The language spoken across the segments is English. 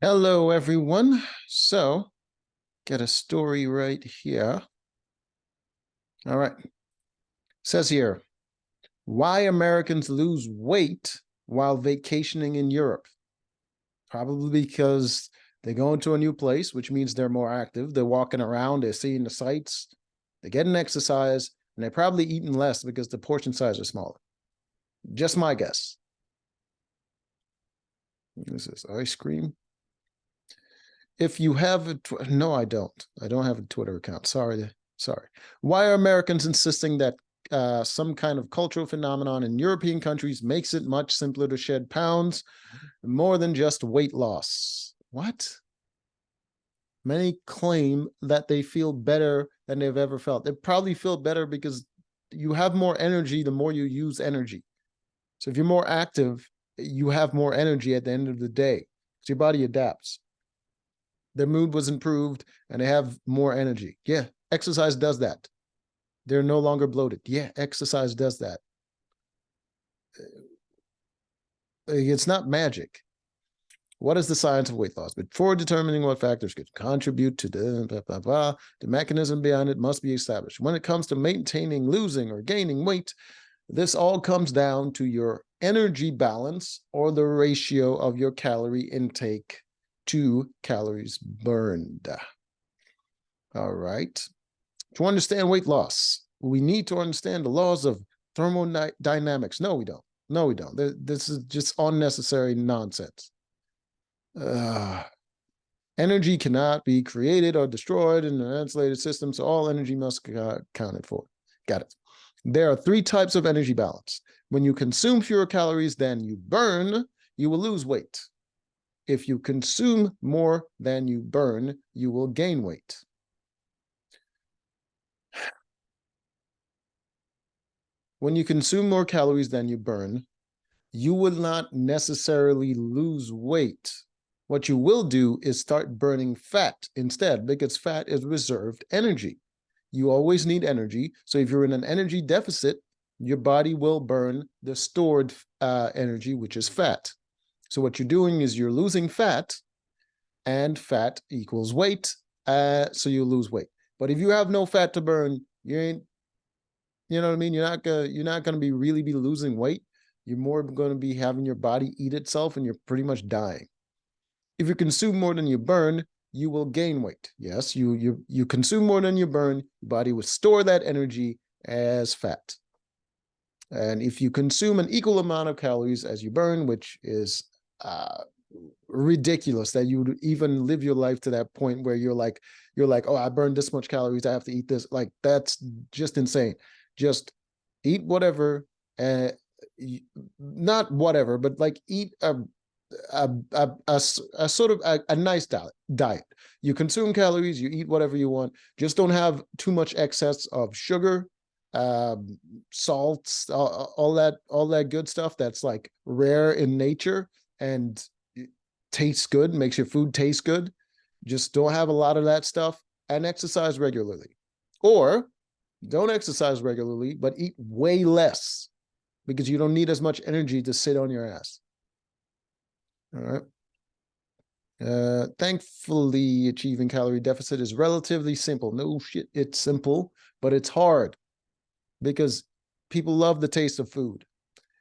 Hello, everyone. So, get a story right here. All right. Says here, why Americans lose weight while vacationing in Europe. Probably because they go into a new place, which means they're more active. They're walking around, they're seeing the sights, they're getting exercise, and they're probably eating less because the portion size is smaller. Just my guess. This is ice cream. If you have a no, I don't. I don't have a Twitter account. Sorry. Why are Americans insisting that some kind of cultural phenomenon in European countries makes it much simpler to shed pounds more than just weight loss? What? Many claim that they feel better than they've ever felt. They probably feel better because you have more energy the more you use energy. So if you're more active, you have more energy at the end of the day. So your body adapts. Their mood was improved and they have more energy. Yeah, exercise does that. They're no longer bloated. Yeah, exercise does that. It's not magic. What is the science of weight loss? Before determining what factors could contribute to the mechanism behind it must be established. When it comes to maintaining, losing, or gaining weight, this all comes down to your energy balance or the ratio of your calorie intake to calories burned. All right. To understand weight loss, we need to understand the laws of thermodynamics. No, we don't. No, we don't. This is just unnecessary nonsense. Energy cannot be created or destroyed in an insulated system, so all energy must be accounted for. Got it. There are three types of energy balance. When you consume fewer calories than you burn, you will lose weight. If you consume more than you burn, you will gain weight. When you consume more calories than you burn, you will not necessarily lose weight. What you will do is start burning fat instead, because fat is reserved energy. You always need energy. So if you're in an energy deficit, your body will burn the stored energy, which is fat. So what you're doing is you're losing fat, and fat equals weight. So you lose weight. But if you have no fat to burn, you ain't, you know what I mean? You're not gonna be losing weight. You're more going to be having your body eat itself, and you're pretty much dying. If you consume more than you burn, you will gain weight. Yes, you consume more than you burn, your body will store that energy as fat. And if you consume an equal amount of calories as you burn, which is ridiculous that you would even live your life to that point where you're like, oh, I burned this much calories, I have to eat this. Like, that's just insane. Just eat whatever, uh, not whatever, but like eat a sort of a nice diet. You consume calories, you eat whatever you want. Just don't have too much excess of sugar, salts, all that good stuff that's like rare in nature and tastes good, makes your food taste good. Just don't have a lot of that stuff, and exercise regularly. Or don't exercise regularly, but eat way less because you don't need as much energy to sit on your ass. All right. Thankfully, achieving calorie deficit is relatively simple. No shit, it's simple, but it's hard because people love the taste of food.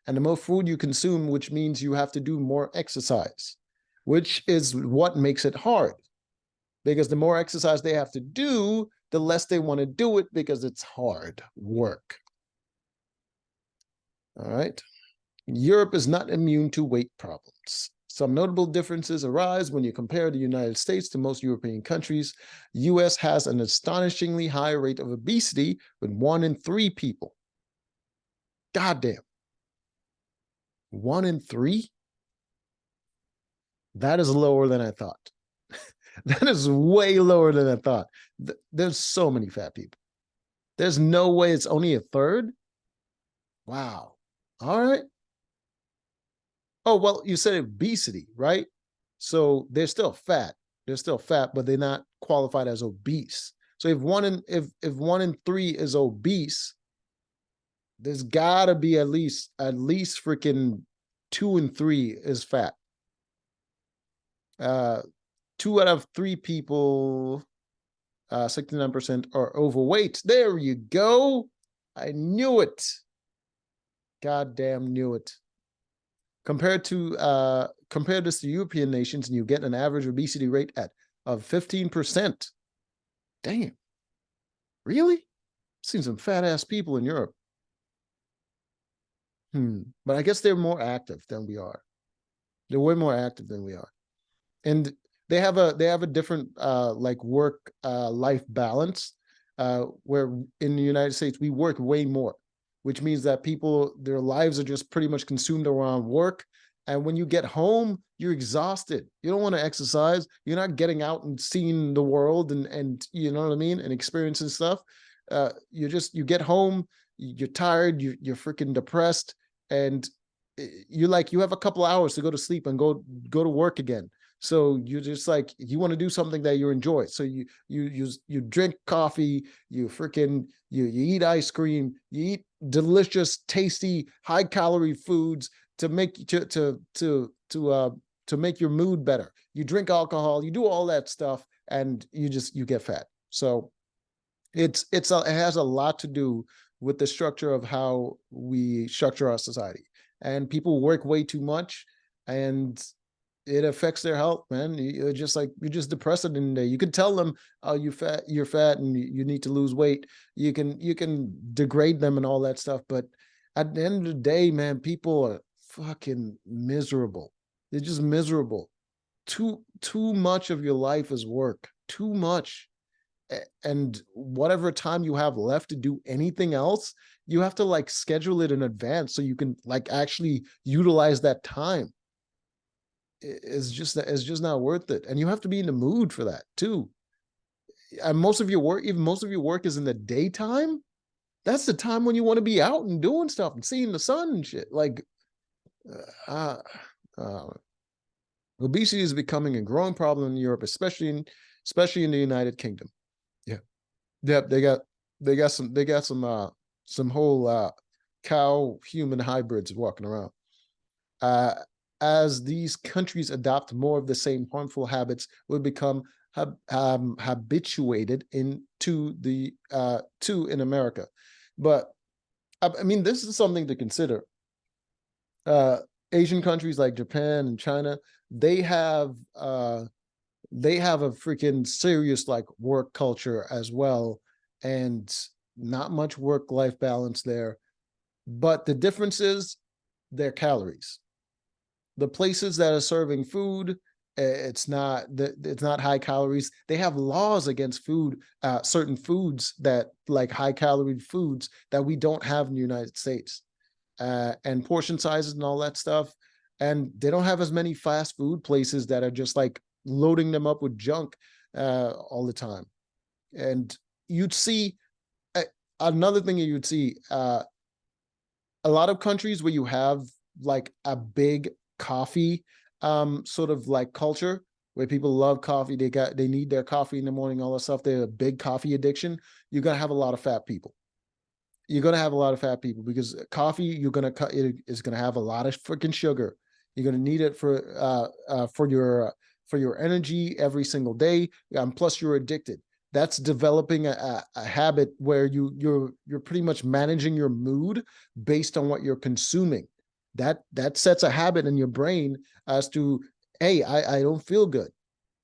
And the more food you consume, which means you have to do more exercise, which is what makes it hard. Because the more exercise they have to do, the less they want to do it because it's hard work. All right. Europe is not immune to weight problems. Some notable differences arise when you compare the United States to most European countries. US has an astonishingly high rate of obesity with 1 in 3 people. Goddamn. 1 in 3? That is lower than I thought. That is way lower than I thought. There's so many fat people. There's no way it's only a third. Wow. All right. Oh, well, you said obesity, right? So they're still fat. They're still fat, but they're not qualified as obese. So if 1 in 3 is obese, there's gotta be at least freaking 2 and 3 is fat. Uh, 2 out of 3 people, 69% are overweight. There you go. I knew it. Goddamn knew it. Compare this to European nations, and you get an average obesity rate of 15%. Damn. Really? Seen some fat ass people in Europe. But I guess they're more active than we are. They're way more active than we are. And they have a different like work life balance, where in the United States we work way more, which means that people, their lives are just pretty much consumed around work. And when you get home, you're exhausted. You don't want to exercise. You're not getting out and seeing the world and you know what I mean, and experiencing stuff. You get home, you're tired, you're freaking depressed, and you have a couple hours to go to sleep and go to work again. So you just like, you want to do something that you enjoy. So you drink coffee, you eat ice cream, you eat delicious, tasty, high calorie foods to make to make your mood better. You drink alcohol, you do all that stuff, and you get fat. So it has a lot to do with the structure of how we structure our society. And people work way too much, and it affects their health, man. You're just depressed in the day. You can tell them, oh, you're fat and you need to lose weight. You can degrade them and all that stuff. But at the end of the day, man, people are fucking miserable. They're just miserable. Too much of your life is work. Too much. And whatever time you have left to do anything else, you have to like schedule it in advance so you can like actually utilize that time. It's just not worth it. And you have to be in the mood for that too. And most of your work, even most of your work is in the daytime. That's the time when you want to be out and doing stuff and seeing the sun and shit. Like, uh, uh, obesity is becoming a growing problem in Europe, especially in the United Kingdom. Yeah, yep. They got some whole cow human hybrids walking around. Uh, as these countries adopt more of the same harmful habits, will become habituated into the to in America. But I mean, this is something to consider. Uh, Asian countries like Japan and China, they have uh, they have a freaking serious like work culture as well, and not much work life balance there. But the difference is their calories. The places that are serving food, it's not high calories. They have laws against certain foods that like high calorie foods that we don't have in the United States, and portion sizes and all that stuff. And they don't have as many fast food places that are just like loading them up with junk all the time. And you'd see uh, another thing you'd see, a lot of countries where you have like a big coffee sort of like culture, where people love coffee, they need their coffee in the morning, all that stuff, they're a big coffee addiction. You're gonna have a lot of fat people. You're gonna have a lot of fat people because coffee, you're gonna cut it is gonna have a lot of freaking sugar. You're gonna need it for your energy every single day. Plus you're addicted. That's developing a habit where you're pretty much managing your mood based on what you're consuming. That sets a habit in your brain as to, hey, I don't feel good.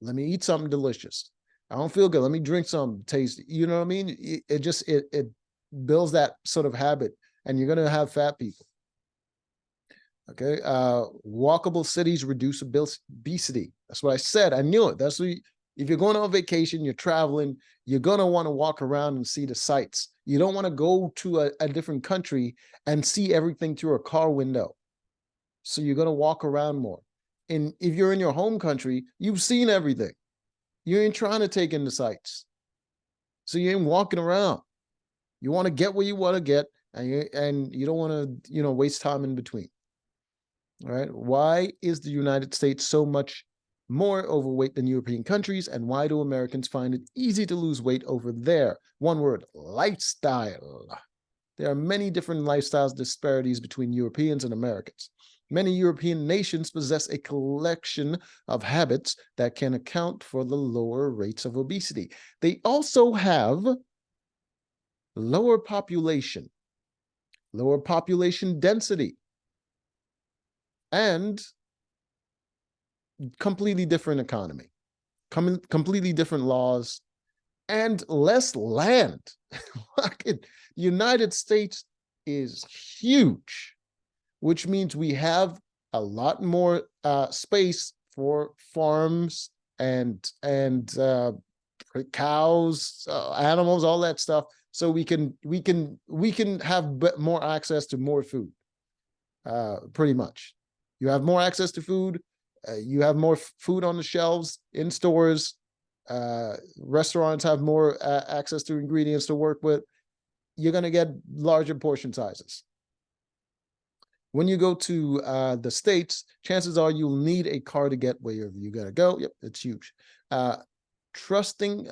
Let me eat something delicious. I don't feel good. Let me drink some tasty. You know what I mean? It builds that sort of habit, and you're gonna have fat people. Okay. Walkable cities reduce obesity. That's what I said. I knew it. If you're going on vacation, you're traveling, you're going to want to walk around and see the sights. You don't want to go to a different country and see everything through a car window. So you're going to walk around more. And if you're in your home country, you've seen everything. You ain't trying to take in the sights. So you ain't walking around. You want to get where you want to get, and you don't want to, waste time in between. All right. Why is the United States so much more overweight than European countries? And why do Americans find it easy to lose weight over there? One word: lifestyle. There are many different lifestyle disparities between Europeans and Americans. Many European nations possess a collection of habits that can account for the lower rates of obesity. They also have lower population density, and completely different economy, completely different laws, and less land. United States is huge, which means we have a lot more space for farms and cows, animals, all that stuff. So we can have more access to more food. Pretty much, you have more access to food. You have more food on the shelves in stores. Restaurants have more access to ingredients to work with. You're going to get larger portion sizes. When you go to the States, chances are you'll need a car to get where you got to go. Yep, it's huge. Thrusting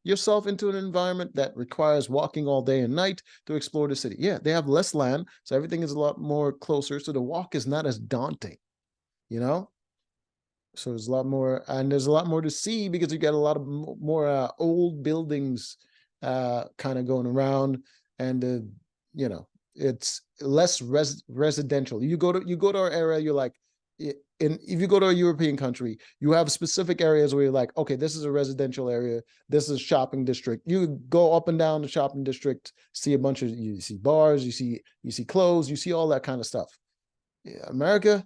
yourself into an environment that requires walking all day and night to explore the city. Yeah, they have less land, so everything is a lot more closer. So the walk is not as daunting, you know? So there's a lot more, and there's a lot more to see because you get a lot of more old buildings kind of going around, and it's less residential. You go to our area, you're like, if you go to a European country, you have specific areas where you're like, okay, this is a residential area, this is a shopping district. You go up and down the shopping district, see a bunch of, you see bars, you see clothes, you see all that kind of stuff. America,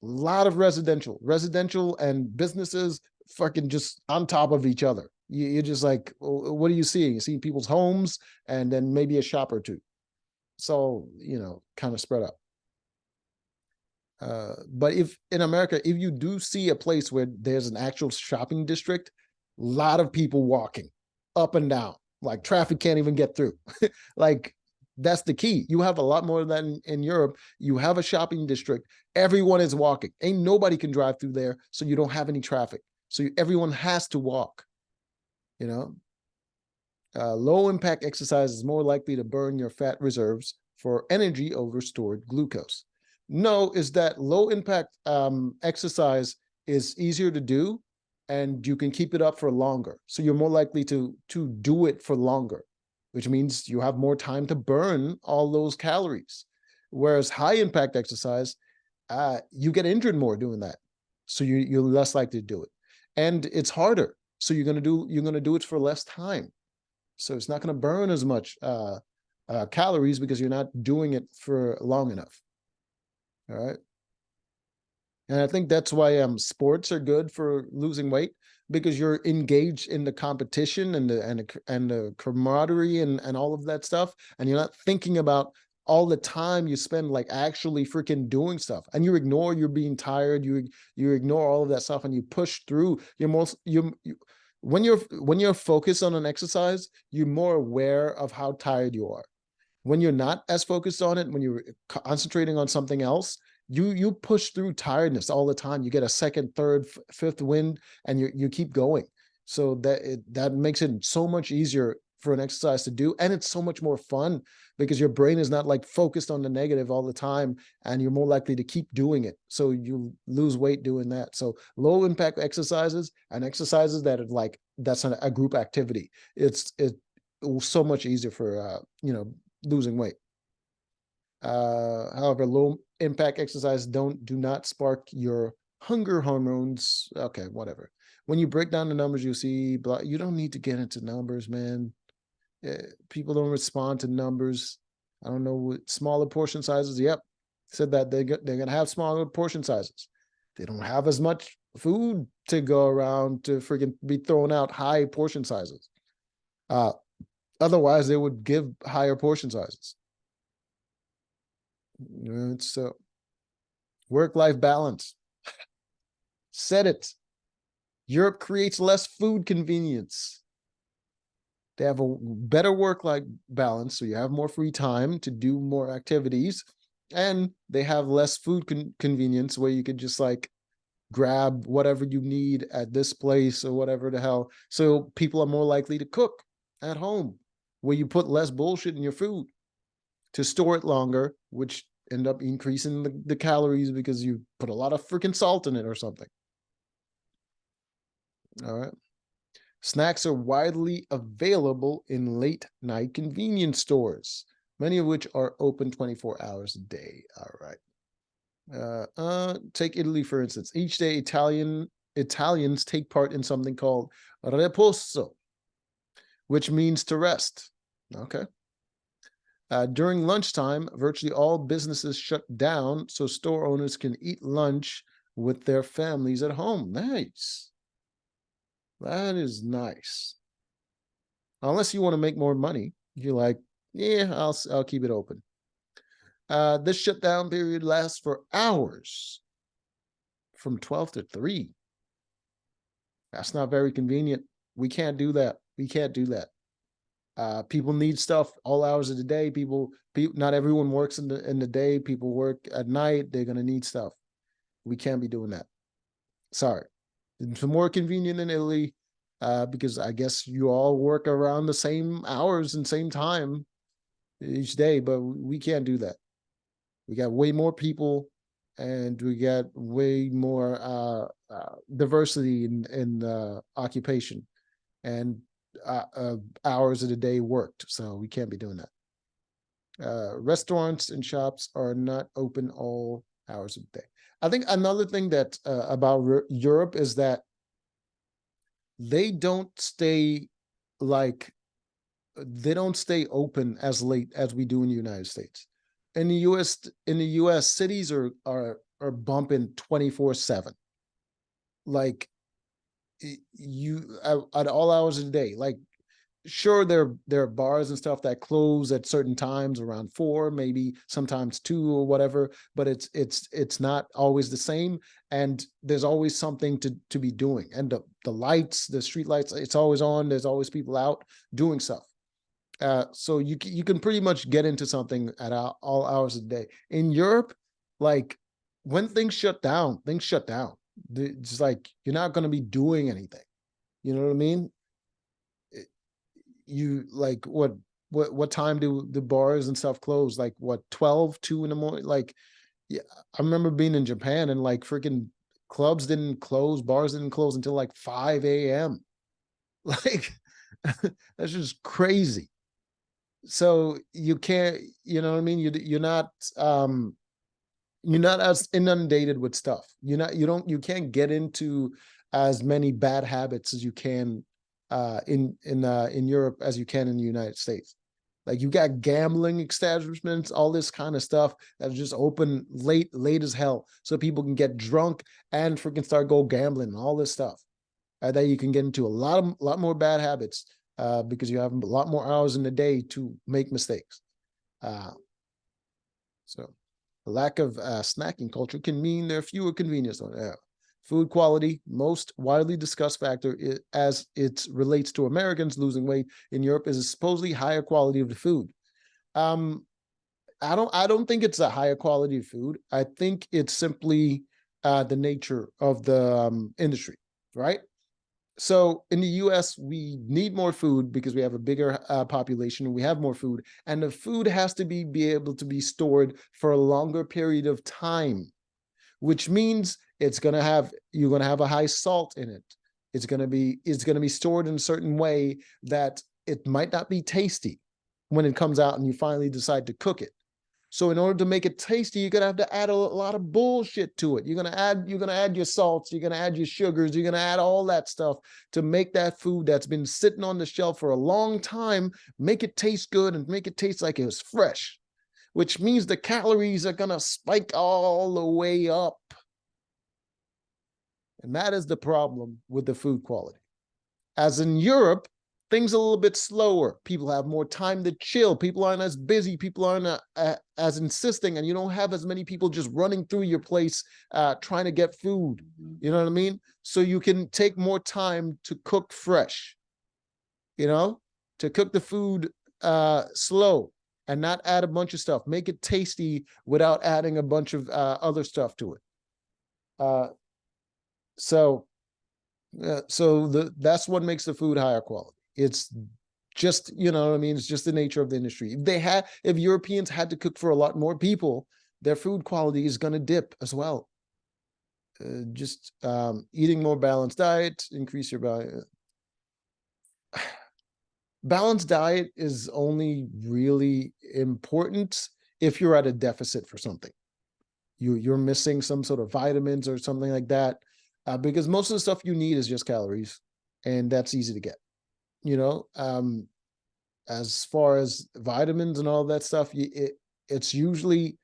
a lot of residential and businesses fucking just on top of each other. You're just like, what are you seeing? You see people's homes and then maybe a shop or two. So, kind of spread out. But if in America, if you do see a place where there's an actual shopping district, a lot of people walking up and down, like traffic can't even get through. Like, that's the key. You have a lot more than in Europe. You have a shopping district. Everyone is walking. Ain't nobody can drive through there, so you don't have any traffic. So everyone has to walk, Low impact exercise is more likely to burn your fat reserves for energy over stored glucose. No, is that low impact exercise is easier to do, and you can keep it up for longer. So you're more likely to do it for longer, which means you have more time to burn all those calories. Whereas high impact exercise, you get injured more doing that. So you're less likely to do it. And it's harder. So you're gonna do it for less time. So it's not going to burn as much calories because you're not doing it for long enough. All right. And I think that's why sports are good for losing weight, because you're engaged in the competition and the camaraderie and all of that stuff. And you're not thinking about all the time you spend like actually freaking doing stuff, and you ignore you're being tired. You ignore all of that stuff and you push through. When you're focused on an exercise, you're more aware of how tired you are. When you're not as focused on it, when you're concentrating on something else, you push through tiredness all the time. You get a second, third, fifth wind, and you keep going. So that makes it so much easier for an exercise to do, and it's so much more fun because your brain is not like focused on the negative all the time, and you're more likely to keep doing it. So you lose weight doing that. So low impact exercises and exercises that are like, that's a group activity. It's so much easier for losing weight. However, low impact exercise do not spark your hunger hormones. Okay, whatever. When you break down the numbers, you see, you don't need to get into numbers, man. People don't respond to numbers. I don't know, smaller portion sizes. Yep, said that they're gonna have smaller portion sizes. They don't have as much food to go around to freaking be throwing out high portion sizes. Otherwise, they would give higher portion sizes. It's work-life balance. Said it. Europe creates less food convenience. They have a better work-life balance, so you have more free time to do more activities, and they have less food convenience where you could just like grab whatever you need at this place or whatever the hell. So people are more likely to cook at home, where you put less bullshit in your food to store it longer, which end up increasing the calories because you put a lot of freaking salt in it or something. All right. Snacks are widely available in late night convenience stores, many of which are open 24 hours a day. All right. Take Italy, for instance. Each day, Italians take part in something called reposo, which means to rest. Okay. During lunchtime, virtually all businesses shut down so store owners can eat lunch with their families at home. Nice. That is nice. Unless you want to make more money. You're like, yeah, I'll keep it open. This shutdown period lasts for hours, from 12 to 3. That's not very convenient. We can't do that. We can't do that. People need stuff all hours of the day. People, not everyone works in the day. People work at night. They're gonna need stuff. We can't be doing that. Sorry. It's more convenient in Italy, because I guess you all work around the same hours and same time each day, but we can't do that. We got way more people, and we got way more diversity in occupation and hours of the day worked. So we can't be doing that. Restaurants and shops are not open all hours of the day. I think another thing that about Europe is that they don't stay open as late as we do in the United States. In the US, cities are bumping 24/7. Like you at all hours of the day. Like, sure, there are bars and stuff that close at certain times around 4, maybe sometimes 2 or whatever, but it's not always the same, and there's always something to be doing. And the lights, the street lights, it's always on. There's always people out doing stuff. So you can pretty much get into something at all hours of the day. In Europe, like, when things shut down, things shut down. It's like you're not going to be doing anything. You know what I mean? You like what time do the bars and stuff close? Like what, 12, 2 in the morning? Like, yeah, I remember being in Japan and like freaking clubs didn't close, bars didn't close until like 5 a.m. Like, that's just crazy. So you can't, you know what I mean? You're not as inundated with stuff. You can't get into as many bad habits as you can in Europe as you can in the United States. Like, you got gambling establishments, all this kind of stuff that's just open late as hell, so people can get drunk and freaking start go gambling and all this stuff. That you can get into a lot more bad habits because you have a lot more hours in the day to make mistakes. So the lack of snacking culture can mean there are fewer convenience. Food quality, most widely discussed factor as it relates to Americans losing weight in Europe, is a supposedly higher quality of the food. I don't think it's a higher quality of food. I think it's simply the nature of the industry, right? So in the US, we need more food because we have a bigger population and we have more food, and the food has to be able to be stored for a longer period of time, which means you're going to have a high salt in it. It's going to be stored in a certain way that it might not be tasty when it comes out and you finally decide to cook it. So in order to make it tasty, you're gonna have to add a lot of bullshit to it. You're gonna add your salts, you're gonna add your sugars, you're gonna add all that stuff to make that food that's been sitting on the shelf for a long time, make it taste good and make it taste like it was fresh, which means the calories are gonna spike all the way up. And that is the problem with the food quality. As in Europe, things are a little bit slower. People have more time to chill. People aren't as busy. People aren't as insisting, and you don't have as many people just running through your place trying to get food. You know what I mean? So you can take more time to cook fresh, to cook the food slow and not add a bunch of stuff. Make it tasty without adding a bunch of other stuff to it. So that's what makes the food higher quality. It's just, you know what I mean? It's just the nature of the industry. If Europeans had to cook for a lot more people, their food quality is going to dip as well. Just eating more balanced diet, increase your value. Balanced diet is only really important if you're at a deficit for something. You're missing some sort of vitamins or something like that, because most of the stuff you need is just calories, and that's easy to get. You know, as far as vitamins and all that stuff, it's usually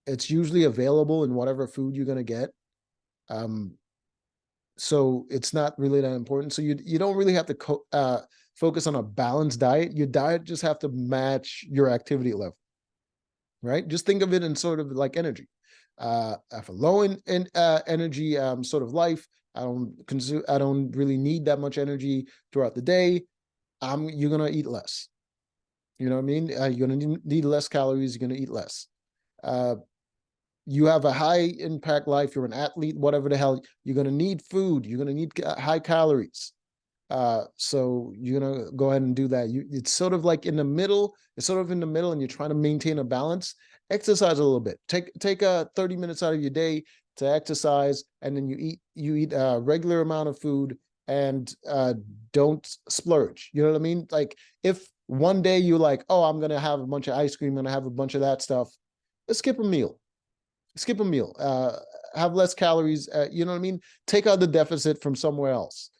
available in whatever food you're gonna get. So it's not really that important. So you don't really have to focus on a balanced diet. Your diet just have to match your activity level, right? Just think of it in sort of like energy. I have a low in energy sort of life. I don't really need that much energy throughout the day. You're gonna eat less. You know what I mean? You're gonna need less calories. You're gonna eat less. You have a high impact life. You're an athlete, whatever the hell. You're gonna need food. You're gonna need high calories. So you're gonna go ahead and do that. It's sort of like in the middle. It's sort of in the middle, and you're trying to maintain a balance. Exercise a little bit. Take 30 minutes out of your day to exercise, and then you eat a regular amount of food, and don't splurge. You know what I mean? Like if one day you're like, oh, I'm gonna have a bunch of ice cream, I'm gonna have a bunch of that stuff, skip a meal. Skip a meal. Have less calories. You know what I mean? Take out the deficit from somewhere else.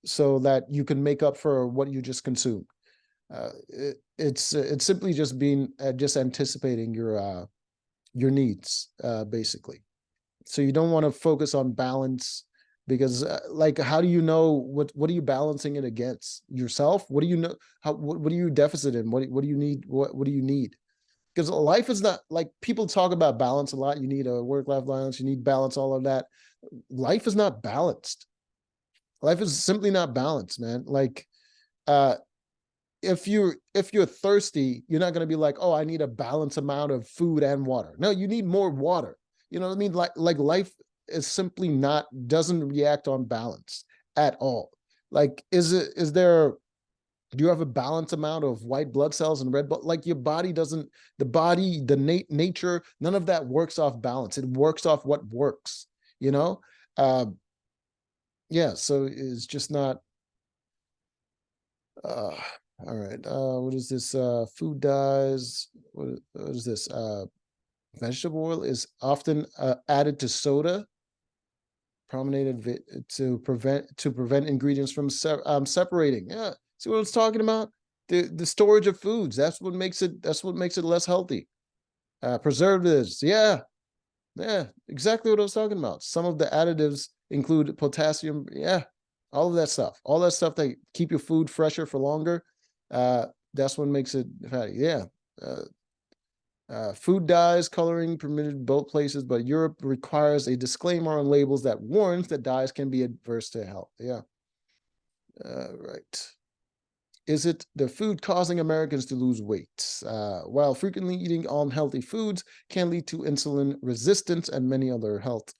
So that you can make up for what you just consumed. It's simply just being just anticipating your needs, basically. So you don't want to focus on balance, because like, how do you know what are you balancing it against? Yourself? What do you know? What are you deficit in? What do you need? What do you need? Because life is not like, people talk about balance a lot. You need a work-life balance. You need balance, all of that. Life is not balanced. Life is simply not balanced, man. Like, if you're thirsty, you're not going to be like, oh, I need a balanced amount of food and water. No, you need more water. You know what I mean? Like life is simply doesn't react on balance at all. Like, do you have a balanced amount of white blood cells and red blood? Like, your body doesn't, nature, none of that works off balance. It works off what works, you know? Yeah, so it's just not, all right. What is this? Food dyes. What is this? Vegetable oil is often added to soda, to prevent ingredients from separating. Yeah, see what I was talking about? The storage of foods. That's what makes it less healthy. Preservatives. Yeah, exactly what I was talking about. Some of the additives include potassium. Yeah, all of that stuff. All that stuff that keep your food fresher for longer. That's what makes it fatty. Yeah. Food dyes, coloring permitted in both places, but Europe requires a disclaimer on labels that warns that dyes can be adverse to health. Yeah. Right. Is it the food causing Americans to lose weight? While frequently eating unhealthy foods can lead to insulin resistance and many other health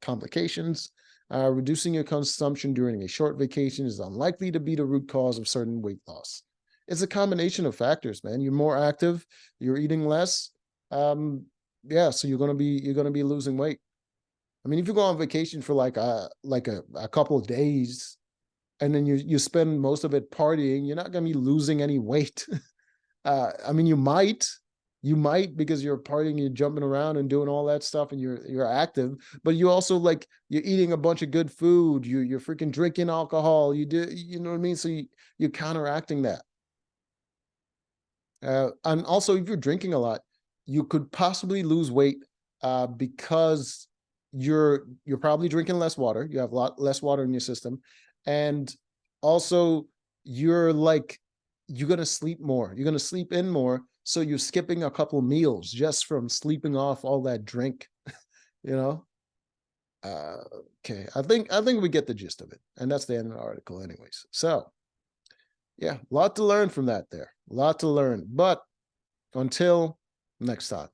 complications, reducing your consumption during a short vacation is unlikely to be the root cause of certain weight loss. It's a combination of factors, man. You're more active, you're eating less. Yeah, so you're gonna be losing weight. I mean, if you go on vacation for like a couple of days, and then you spend most of it partying, you're not gonna be losing any weight. I mean, you might because you're partying, you're jumping around and doing all that stuff, and you're active, but you also, like, you're eating a bunch of good food, you're freaking drinking alcohol, you know what I mean? So you're counteracting that. And also, if you're drinking a lot, you could possibly lose weight because you're probably drinking less water. You have a lot less water in your system, and also you're gonna sleep more. You're gonna sleep in more, so you're skipping a couple meals just from sleeping off all that drink. You know. Okay, I think we get the gist of it, and that's the end of the article, anyways. So. Yeah, a lot to learn from that there. A lot to learn. But until next time.